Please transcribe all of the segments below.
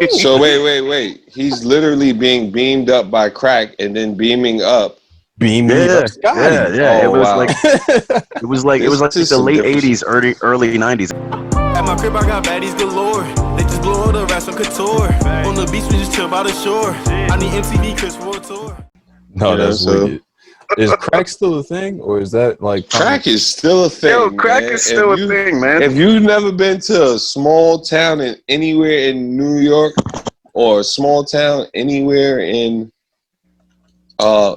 So wait. He's literally being beamed up by crack and then beaming up. Beam me up, Yeah, Scotty. yeah. It Oh was like wow, it was like this is the some late different '80s, shit. early '90s. At my crib, I got baddies galore. They just blow all the rats on couture. On the beach, we just chill by the shore. I need MTV Chris for a tour. No, You know, that's so wicked. Is crack still a thing, or is that like finally? crack is still a Yo, thing, crack man. is still a thing, man. If you've never been to a small town in anywhere in New York or a small town anywhere in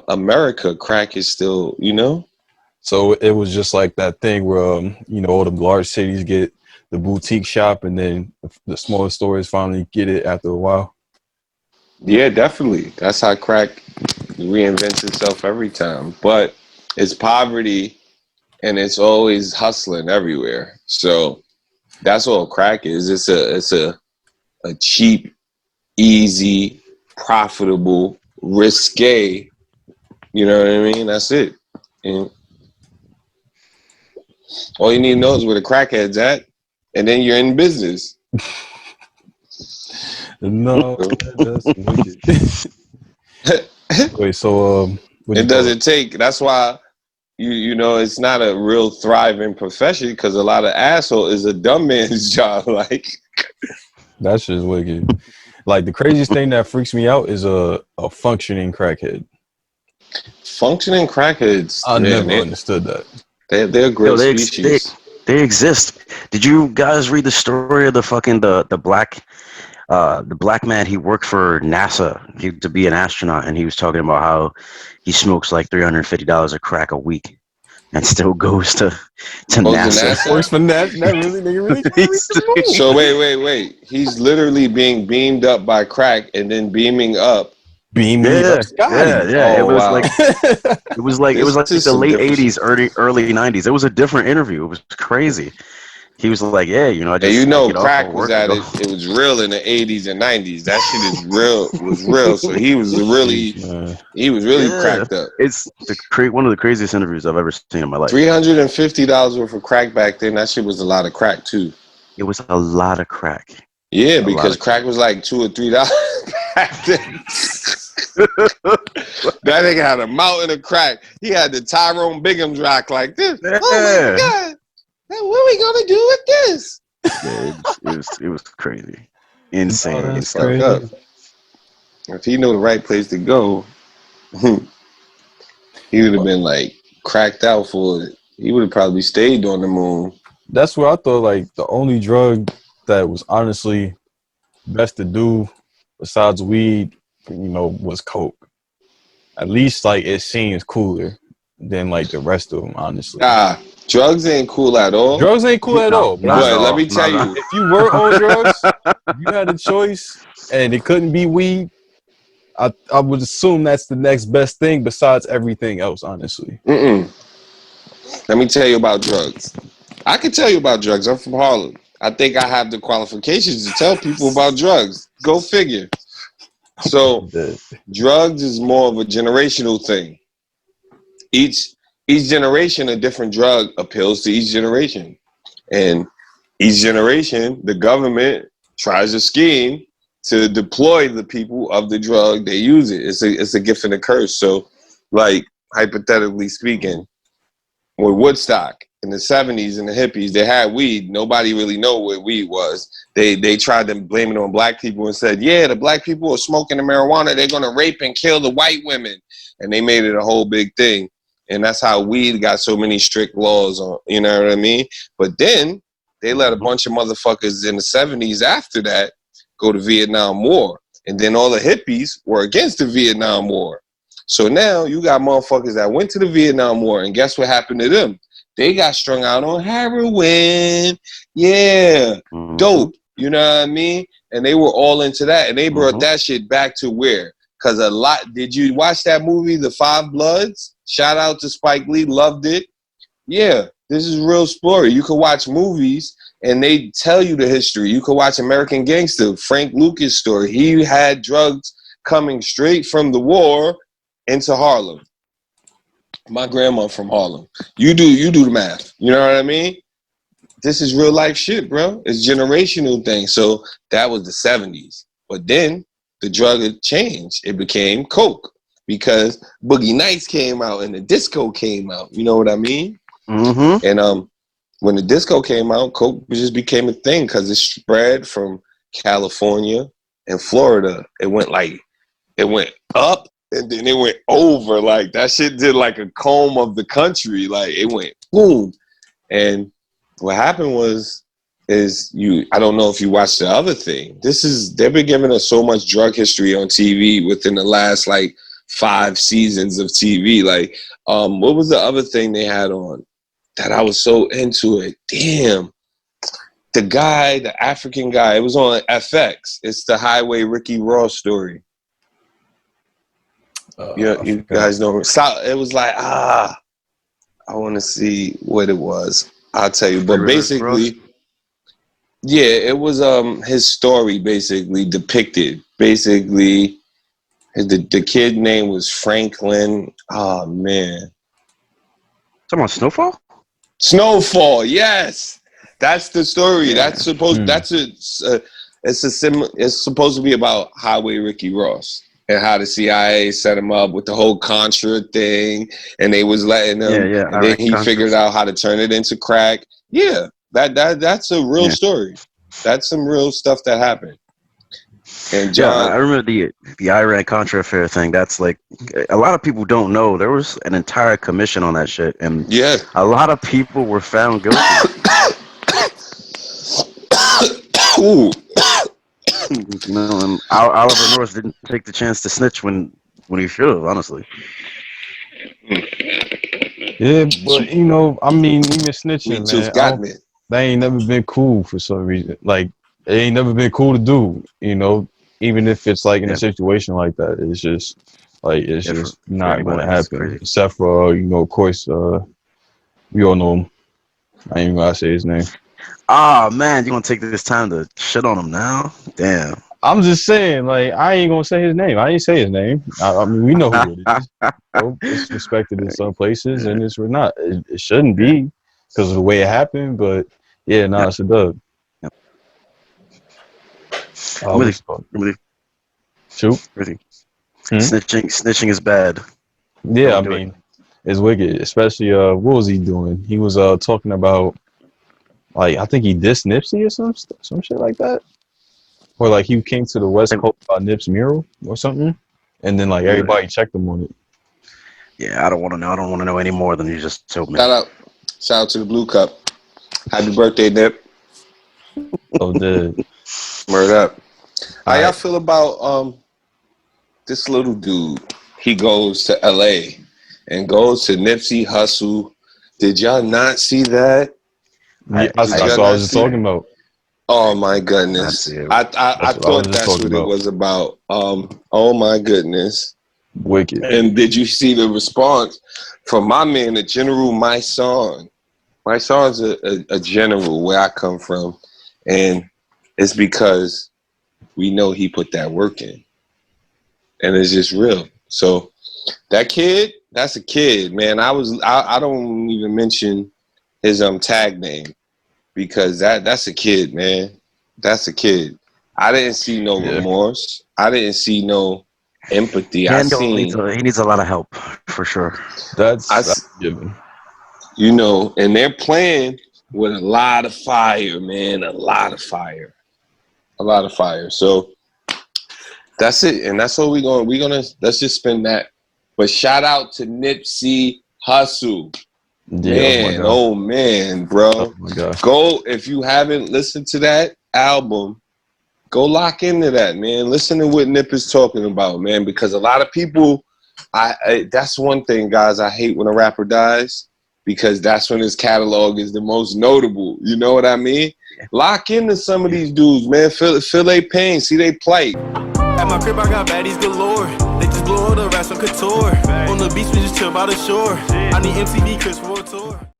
America, crack is still, you know. So it was just like that thing where all the large cities get the boutique shop, and then the smaller stores finally get it after a while. Yeah, definitely. That's how crack reinvents itself every time. But it's poverty and it's always hustling everywhere. So that's all crack is. It's a cheap, easy, profitable, risque. You know what I mean? That's it. And all you need to know is where the crackhead's at, and then you're in business. No, that's wicked. Wait, so what do you It call it? doesn't take. That's why you know it's not a real thriving profession because a lot of asshole is a dumb man's job. Like That's just wicked. Like the craziest thing that freaks me out is a functioning crackhead. functioning crackheads, I man, never understood that. they're a Yo, great species. they exist. Did you guys read the story of the black man? He worked for NASA to be an astronaut, and he was talking about how he smokes like $350 of crack a week, and still goes to Goes to NASA. Works NASA. for that really nigga really trying to reach He's- the moon. So wait. He's literally being beamed up by crack and then beaming up. Beam me up, yeah, Scotty. yeah. It Oh was like wow, it was this like is the some late different shit. '80s, early '90s. It was a different interview. It was crazy. He was like, "Yeah, And you I know, get off crack of was work and at go." it. It was real in the '80s and '90s. That shit is real. Was real. So he was Jeez, really, man. he was really Yeah, cracked up. it's one of the craziest interviews I've ever seen in my life. $350 worth of crack back then. That shit was a lot of crack too. It was a lot of crack. Yeah, A lot because of crack. crack was like $2 or $3 back then. That nigga had a mountain of crack. He had the Tyrone Biggums rock like this. Yeah, Oh my god, what are we gonna do with this? yeah, it was crazy, Oh, insane that's stuff. Fuck up. crazy. If he knew the right place to go, he would have been like cracked out for it. He would have probably stayed on the moon. That's where I thought like the only drug that was honestly best to do besides weed, was coke. At least like it seems cooler than like the rest of them, honestly. Drugs ain't cool at all. Drugs ain't cool at No, all, but not at But let all. me tell Not at you, if you were on drugs, if you had a choice and it couldn't be weed, I would assume that's the next best thing besides everything else, honestly. let me tell you about drugs. I can tell you about drugs. I'm from Harlem. I think I have the qualifications to tell people about drugs. Go figure. So drugs is more of a generational thing. Each generation, a different drug appeals to each generation, and each generation, the government tries a scheme to deploy the people of the drug. They use it. It's a gift and a curse. So, like hypothetically speaking, with Woodstock in the '70s and the hippies, they had weed. Nobody really know what weed was. They tried to blame it on black people and said, yeah, the black people are smoking the marijuana. They're gonna rape and kill the white women, and they made it a whole big thing. And that's how weed got so many strict laws on. You know what I mean? But then they let a bunch of motherfuckers in the '70s after that go to Vietnam War, and then all the hippies were against the Vietnam War. So now you got motherfuckers that went to the Vietnam War, and guess what happened to them? They got strung out on heroin. Yeah, dope. You know what I mean? And they were all into that, and they brought that shit back to where? Because a lot. Did you watch that movie, The Five Bloods? Shout out to Spike Lee, loved it. Yeah, this is a real story. You can watch movies, and they tell you the history. You can watch American Gangster, Frank Lucas' story. He had drugs coming straight from the war into Harlem. My grandma from Harlem. You do the math. You know what I mean? This is real life shit, bro. It's generational thing. So that was the '70s. But then the drug had changed. It became coke because Boogie Nights came out and the disco came out. You know what I mean? Mm-hmm. And when the disco came out, coke just became a thing because it spread from California and Florida. It went up and then it went over. Like that shit did like a comb of the country. Like it went boom. And what happened I don't know if you watched the other thing. They've been giving us so much drug history on TV within the last like 5 seasons of TV. Like, what was the other thing they had on that I was so into it? Damn. The African guy, it was on FX. It's the Highway Ricky Ross story. You guys know. It was like, I want to see what it was. I'll tell you. But basically, yeah, it was his story basically depicted. Basically, the kid name was Franklin. Oh man. Talking about Snowfall? Snowfall, yes. That's the story. Yeah. That's supposed it's supposed to be about Highway Ricky Ross and how the CIA set him up with the whole Contra thing, and they was letting him. Yeah. And then he figured out how to turn it into crack. Yeah, that's a real story. That's some real stuff that happened. And John, I remember the Iran Contra affair thing. That's like a lot of people don't know there was an entire commission on that shit, and a lot of people were found guilty. Ooh. You know, and Oliver North didn't take the chance to snitch when he should have, honestly. Yeah, but you know, I mean, even snitching, man, that ain't never been cool for some reason. Like, it ain't never been cool to do. You know, even if it's like in a situation like that, it's just like just not going to happen. Except for of course, we all know him. I ain't even gonna say his name. Ah, man, you gonna take this time to shit on him now? Damn. I'm just saying, like, I ain't gonna say his name. I ain't say his name. I mean, we know who it is. It's respected in some places, and it's not. It shouldn't be because of the way it happened. But yeah, it's a dub. Really. Shoot. Really. Snitching is bad. Yeah, I mean, it's wicked. Especially, what was he doing? He was talking about. Like, I think he dissed Nipsey or some shit like that. Or like he came to the West Coast about Nip's mural or something. And then like everybody checked him on it. Yeah, I don't want to know. I don't want to know any more than you just told me. Shout out to the Blue Cup. Happy birthday, Nip. Oh, dude. Word up. How y'all feel about this little dude? He goes to LA and goes to Nipsey Hussle. Did y'all not see that? Yeah, that's what I was just talking about. Oh my goodness! I thought that's what it was about. Oh my goodness! Wicked. And did you see the response from my man, the General My Song? My Song's a general where I come from, and it's because we know he put that work in, and it's just real. So that kid, that's a kid, man. I don't even mention his tag name because that's a kid, man. That's a kid. I didn't see no remorse. I didn't see no empathy. He needs a lot of help for sure. That's given. And they're playing with a lot of fire, man. A lot of fire. So that's it, and that's what we're gonna let's just spend that. But shout out to Nipsey Hussle. Man, oh man, bro. Oh my God. Go, if you haven't listened to that album, go lock into that, man. Listen to what Nip is talking about, man, because a lot of people, that's one thing, guys, I hate when a rapper dies because that's when his catalog is the most notable. You know what I mean? Lock into some of these dudes, man. Feel their pain, see their plight. At my crib, I got baddies galore. They just blow all the rest on couture. On the beach, we just chill by the shore. I need MTV Chris for a tour.